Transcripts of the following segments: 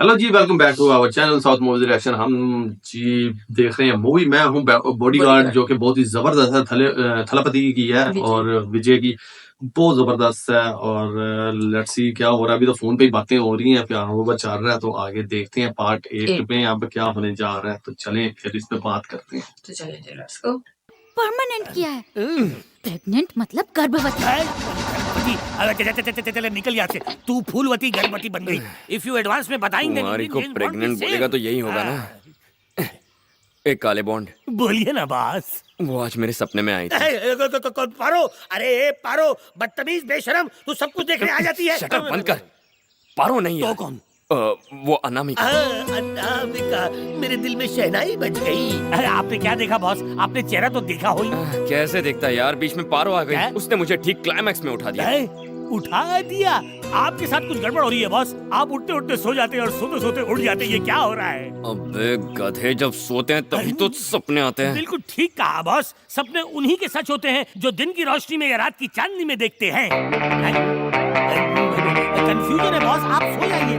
Hello ji, welcome back to our channel south movies reaction. हम जी देख रहे हैं मूवी। मैं हूं बॉडीगार्ड, जो कि बहुत ही जबरदस्त है। थलपति की है और विजय की बहुत जबरदस्त है। और लेट्स सी क्या हो रहा है। अभी तो फोन पे ही बातें हो रही हैं, प्यार मोहब्बत चल रहा है। तो आगे देखते हैं पार्ट 8 में अब क्या होने जा रहा है। तो चलें फिर इस पे बात करते हैं। तो चलिए जी, लेट्स गो। परमानेंट किया है। प्रेग्नेंट मतलब गर्भवती। चले निकल यहाँ से। तू फूलवती गर्भवती बन गई। इफ यू एडवांस में बताएंगे कुमारी को प्रेग्नेंट बोलेगा तो यही होगा ना। एक काले बॉन्ड, बोलिए ना बॉस। वो आज मेरे सपने में आई थी। पारो, अरे पारो, बदतमीज बेशरम, तू सब कुछ देखने आ जाती है। शट अप, बंद कर। पारो नहीं तो है। कौन? वो अनामिका। अनामिका, मेरे दिल में शहनाई बज गई। अरे आपने क्या देखा बॉस? आपने चेहरा तो देखा हो ही। कैसे देखता यार, बीच में पारो आ गई। उसने मुझे ठीक क्लाइमैक्स में उठा दिया। उठा दिया? आपके साथ कुछ गड़बड़ हो रही है बॉस। आप उठते उठते सो जाते हैं और सोते सोते उठ जाते हैं। ये क्या हो रहा है? अबे गधे, जब सोते हैं तभी तो सपने आते हैं। बिल्कुल ठीक कहा बॉस। सपने उन्हीं के सच होते हैं जो दिन की रोशनी में या रात की चांदनी में देखते हैं। कंफ्यूजन है बॉस, आप सो जाइए।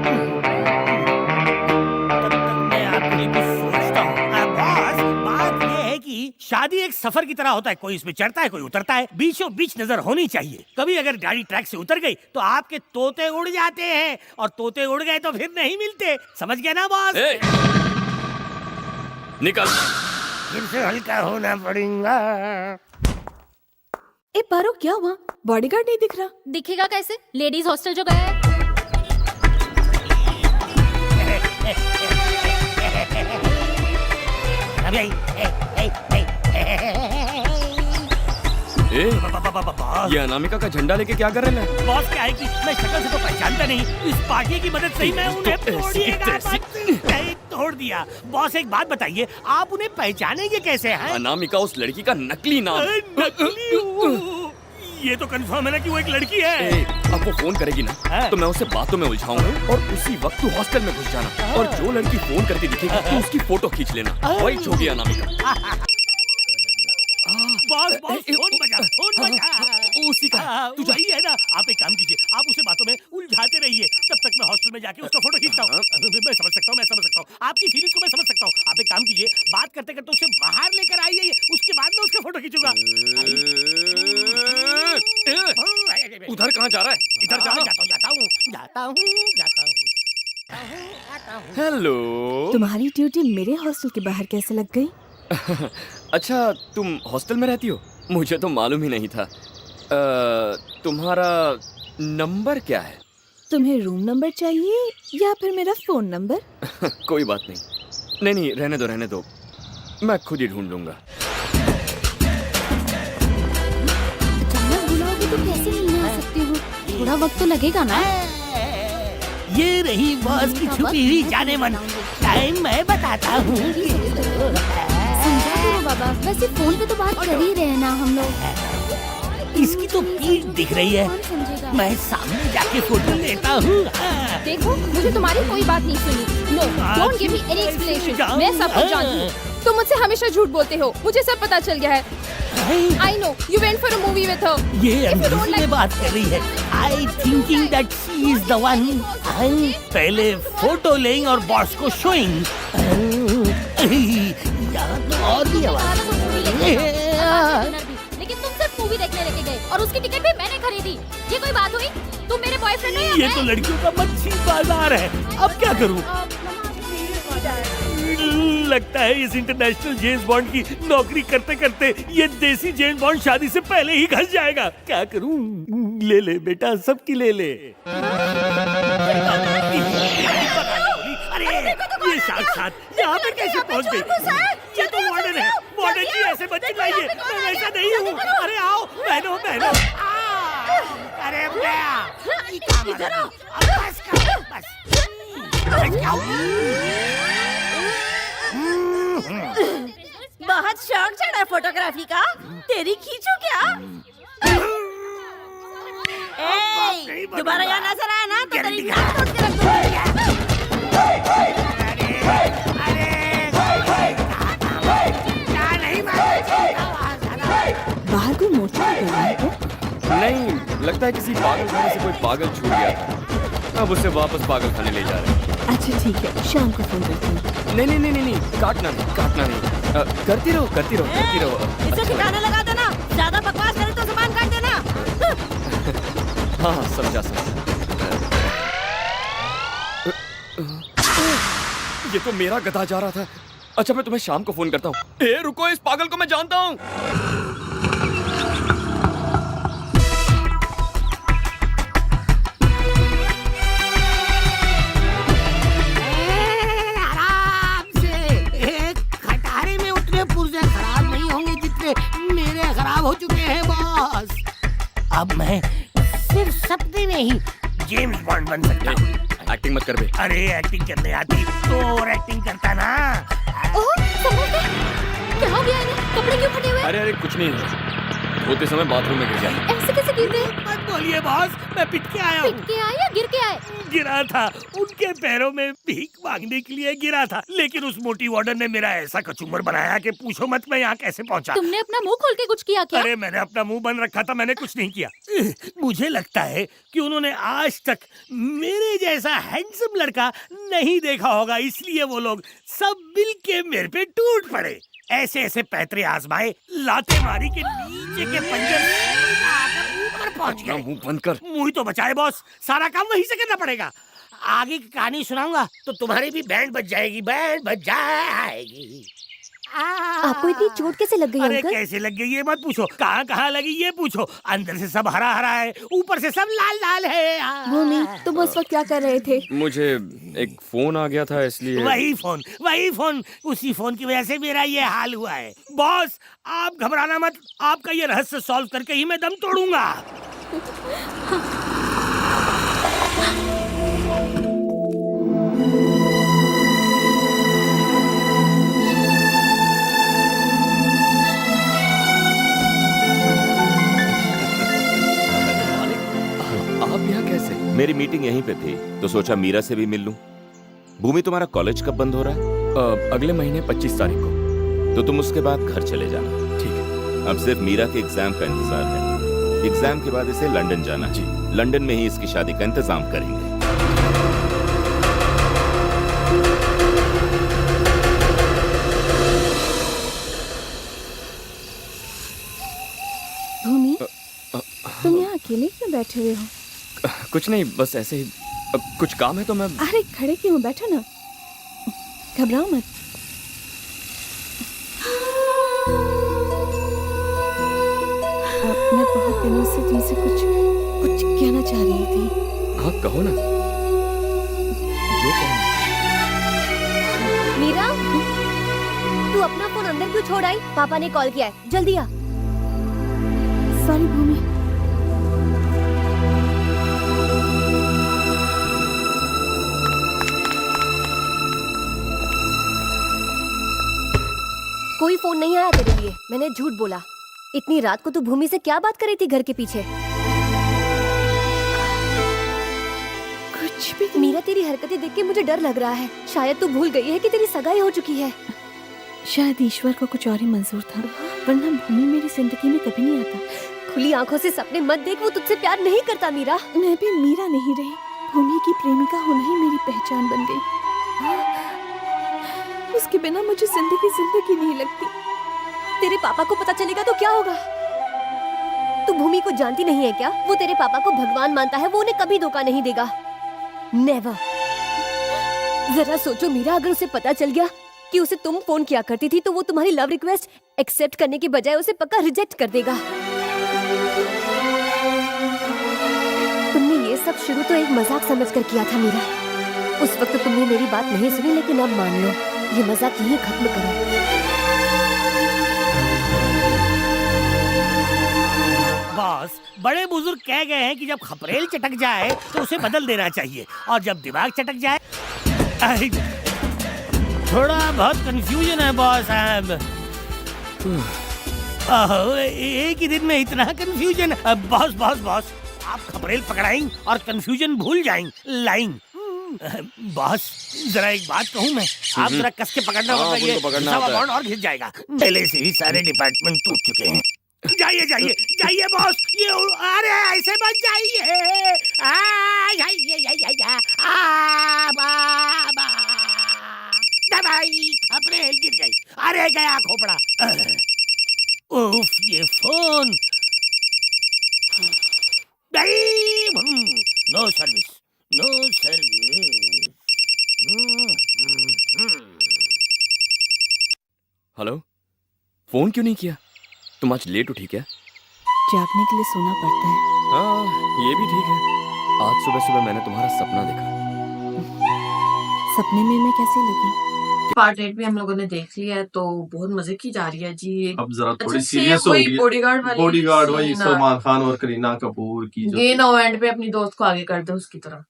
तब तक मैं आपके लिए कुछ सोचता हूँ। बॉस, बात ये है कि शादी एक सफर की तरह होता है। कोई इसमें चढ़ता है, कोई उतरता है। बीचों बीच नजर होनी चाहिए। कभी अगर गाड़ी ट्रैक से उतर गई तो आपके तोते उड़ जाते हैं, और तोते उड़ गए तो फिर नहीं मिलते। समझ गए ना बॉस? निकल। फिर से हल्का होना पड़ेगा। ए पारो, क्या हुआ? बॉडीगार्ड नहीं दिख रहा। दिखेगा कैसे? लेडीज हॉस्टल जो गया है। ये अनामिका का झंडा लेके क्या कर रहे हैं? बॉस क्या है कि मैं शक्ल से तो पहचानता नहीं। इस पार्टी की मदद से ही मैं उन्हें तोड़ दिया। बॉस एक बात बताइए, आप उन्हें पहचानेंगे कैसे हैं? अनामिका उस लड़की का नकली नाम। ये तो कंफर्म है ना कि वो एक लड़की है। अब वो फोन करेगी ना तो मैं उसे बातों में उलझाऊंगा और उसी वक्त तू हॉस्टल में घुस जाना। और जो लड़की फोन करती दिखेगी तो उसकी फोटो खींच लेना। वही छोड़ी अनामिका। बॉस बॉस, फोन बजा, फोन बजा। उसी का तू वही है ना। आप एक काम कीजिए, आप उसे बातों में उलझाते रहिए। तब तक मैं हॉस्टल में जाके उसका फोटो खींचता हूँ। मैं समझ सकता हूँ, मैं समझ सकता हूँ आपकी फीलिंग को। मैं समझ सकता हूँ। आप एक काम कीजिए, बात करते करते उसे बाहर लेकर आइए। उसके बाद मैं उसका फोटो खींचूंगा। उधर कहाँ जा रहा है? इधर जाता हूँ। हेलो। तुम्हारी ड्यूटी मेरे हॉस्टल के बाहर कैसे लग गई? अच्छा, तुम हॉस्टल में रहती हो? मुझे तो मालूम ही नहीं था। तुम्हारा नंबर क्या है? तुम्हें रूम नंबर चाहिए या फिर मेरा फोन नंबर? कोई बात नहीं। नहीं, रहने दो। मैं खुद ही ढूंढ लूंगा। अचानक बुलाओगे तो कैसे नहीं आ सकती हूँ? थोड़ा वक्त तो लगेगा ना। ये रही बॉस की छुपी हुई जाने मन। टाइम मैं बताता हूँ। समझा करो बाबा। वैसे फोन पे तो बात कर ही रहे हैं ना हम लोग। इसकी तो पीठ दिख रही है। कौन समझेगा? मैं सामने जाके फोटो लेता हूँ। देखो, मुझे तुम्हारी कोई बात नहीं सुनी। No, don't give me any explanation. मैं सब कुछ जानती हूँ। तुम मुझसे हमेशा झूठ बोलते हो। मुझे सब पता चल गया है। I know you went for a movie with her. ये अंग्रेजी में बात कर रही है। I thinking that she is the one. पहले फोटो लेंगे और बॉस को शोइंग। और भी आवाज। लेकिन तुम सिर्फ मूवी देखने लेके गए और उसकी टिकट भी मैंने खरीदी। ये कोई बात हुई? तुम मेरे बॉयफ्रेंड हो या ये तो लड़कियों का मच्छी बाजार है। अब क्या करूँ? लगता है इस इंटरनेशनल जेम्स बॉन्ड की नौकरी करते करते ये देसी जेम्स बॉन्ड शादी से पहले ही घस जाएगा। क्या करूं? ले ले बेटा, सबकी ले ले। अरे ये साक्षात यहाँ पे कैसे पहुँच गई? ये तो वार्डन है। वार्डन जी ऐसे मत चिल्लाइए, मैं वैसा नहीं हूँ। अरे आओ बहनों। अरे इधर आओ। बस। बहुत शौक चढ़ा फोटोग्राफी का। तेरी खींचू क्या? दोबारा यहाँ नजर आया ना तो तेरी नाक तोड़ के रख दूंगी। बाहर कोई मोर्चा निकल रहा है? नहीं, लगता है किसी पागल खाने से कोई पागल छूट गया था। अब उसे वापस पागल खाने ले जा रहे हैं। अच्छा ठीक है, शाम को फोन करती हूँ। नहीं, काटना नहीं। करती रहो। इसे ठिकाने लगा देना, ज्यादा बकवास करे तो जुबान काट देना। हाँ, समझा। ये तो मेरा गधा जा रहा था। अच्छा, मैं तुम्हें शाम को फोन करता हूँ। रुको, इस पागल को मैं जानता हूँ। आराम से, एक खटारे में उतने पुर्जे खराब नहीं होंगे जितने मेरे खराब हो चुके हैं बॉस। अब मैं सिर्फ सपने में ही जेम्स बॉन्ड बन सकता हूँ। एक्टिंग मत कर बे। अरे एक्टिंग करने आती तो और एक्टिंग करता ना। ओह, संभल के। क्या हो गया इन्हें? कपड़े क्यों फटे हुए? अरे कुछ नहीं, होते समय बाथरूम में गिर गया। ऐसे कैसे गिर गए? मत बोलिए बॉस, मैं पिट के आया हूँ। पिट के आए या गिर के आए? गिरा था, उनके पैरों में भीख मांगने के लिए गिरा था, लेकिन उस मोटी वार्डन ने मेरा ऐसा कचूमर बनाया कि पूछो मत मैं यहाँ कैसे पहुँचा। तुमने अपना मुंह खोल के कुछ किया क्या? अरे मैंने अपना मुंह बंद रखा था, मैंने कुछ नहीं किया। मुझे लगता है कि उन्होंने आज तक मेरे जैसा हैंडसम लड़का नहीं देखा होगा, इसलिए वो लोग सब मिल के मेरे पे टूट पड़े। ऐसे पैतरे आजमाए, लाते मारी के नीचे के पंजर ऊपर पहुंच गए। मुंह बंद कर। मुंह तो बचाए बॉस, सारा काम वहीं से करना पड़ेगा। आगे की कहानी सुनाऊंगा तो तुम्हारी भी बैंड बज जाएगी। आपको इतनी चोट कैसे लग गई अरे अंकल? कैसे लग गई ये मत पूछो, कहाँ लगी ये पूछो। अंदर से सब हरा हरा है, ऊपर से सब लाल लाल है। भूमि, तुम उस वक्त क्या कर रहे थे? मुझे एक फोन आ गया था, इसलिए। वही फोन, उसी फोन की वजह से मेरा ये हाल हुआ है। बॉस आप घबराना मत, आपका ये रहस्य सॉल्व करके ही मैं दम तोड़ूंगा। आप यहाँ कैसे? मेरी मीटिंग यहीं पे थी तो सोचा मीरा से भी मिल लूं। भूमि, तुम्हारा कॉलेज कब बंद हो रहा है? अगले महीने 25 तारीख को। तो तुम उसके बाद घर चले जाना। ठीक है। अब सिर्फ मीरा के एग्जाम का इंतजार है। एग्जाम के बाद इसे लंदन जाना। जी। लंदन में ही इसकी शादी का इंतजाम करेंगे। भूमि, तुम यहाँ अकेले क्यों बैठे हुए हो? कुछ नहीं, बस ऐसे ही। कुछ काम है तो मैं। अरे खड़े क्यों हो? बैठो ना, घबराओ मत। मैं बहुत दिनों से तुमसे कुछ कहना चाह रही थी। हाँ कहो ना, जो कहो। मीरा, तू अपना फोन अंदर क्यों छोड़ आई? पापा ने कॉल किया है, जल्दी आ। सॉरी भूमि। कोई फोन नहीं आया तेरे लिए, मैंने झूठ बोला। इतनी रात को तू भूमि से क्या बात कर रही थी घर के पीछे? कुछ भी नहीं। मीरा, तेरी हरकतें देख के मुझे डर लग रहा है। शायद तू भूल गई है कि तेरी सगाई हो चुकी है। शायद ईश्वर को कुछ और ही मंजूर था, वरना भूमि मेरी जिंदगी में कभी नहीं आता। खुली आंखों से सपने मत देख, वो तुझसे प्यार नहीं करता मीरा। मैं भी मीरा नहीं रही, भूमि की प्रेमिका होना ही मेरी पहचान बन गई। उसके बिना मुझे जिंदगी नहीं लगती। तेरे पापा को पता चलेगा तो क्या होगा? तू भूमि को जानती नहीं है क्या? वो तेरे पापा को भगवान मानता है, वो उन्हें कभी धोखा नहीं देगा। नेवर। जरा सोचो मीरा, अगर उसे पता चल गया कि उसे तुम फोन किया करती थी तो वो तुम्हारी लव रिक्वेस्ट एक्सेप्ट करने के बजाय उसे पक्का रिजेक्ट कर देगा। तुमने ये सब शुरू तो एक मजाक समझकर किया था मीरा। उस वक्त तुमने मेरी बात नहीं सुनी, लेकिन अब मान लो, ये मजाक यहीं खत्म करो। बॉस, बड़े बुजुर्ग कह गए हैं कि जब खपरेल चटक जाए तो उसे बदल देना चाहिए, और जब दिमाग चटक जाए। थोड़ा बहुत कंफ्यूजन है बॉस। एक ही दिन में इतना कंफ्यूजन? बॉस बॉस बॉस, आप खपरेल पकड़ाएं और कंफ्यूजन भूल जाएंगे। लाइन बॉस, जरा एक बात कहूं मैं, आप जरा कस के पकड़ना, वरना ये पकड़ना और घिस जाएगा। पहले से ही सारे डिपार्टमेंट टूट चुके हैं। जाइए जाइए जाइए बॉस, ये अरे ऐसे मत जाइए। बाबा दवाई खपड़े गिर गई, अरे गया खोपड़ा। उफ, ये phone no service, no service. Hello, phone क्यों नहीं किया? तुम आज लेट उठी क्या? जागने के लिए सोना पड़ता है। हाँ, ये भी ठीक है। आज सुबह सुबह मैंने तुम्हारा सपना देखा। सपने में मैं कैसी लगी? पार्ट 8 भी हम लोगों ने देख लिया है, तो बहुत मजे की जा रही है जी। अब जरा अच्छा, थोड़ी सेम सीरियस हो वही गई। बॉडीगार्ड वाली बॉडीगार्ड वही सीन, सलमान खान और करीना कपूर की जो गेन और एंड पे अपनी दोस्त को आगे कर दो उसकी तरह।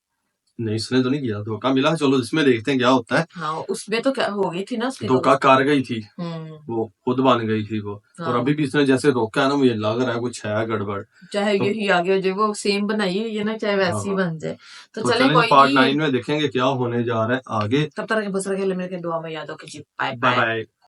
नहीं, इसने तो नहीं किया, धोखा मिला। चलो इसमें देखते हैं क्या होता है। हाँ, उसमें तो क्या हो गई थी ना उसकी धोखा दोस्त। कर गई थी, हम्म, वो खुद बन गई थी वो। और हाँ। अभी भी इसने जैसे रोका है ना, मुझे लग रहा है कुछ है गड़बड़। चाहे तो यही आगे हो जाए, वो सेम बनाई हुई है ना, चाहे वैसी हाँ, बन जाए। तो तो चले चलें कोई पार्ट नहीं, 9 में देखेंगे क्या होने जा रहा है आगे। तब तक बस रखे, मेरे के दुआ में याद हो कि जी बाय बाय बाय। बाय।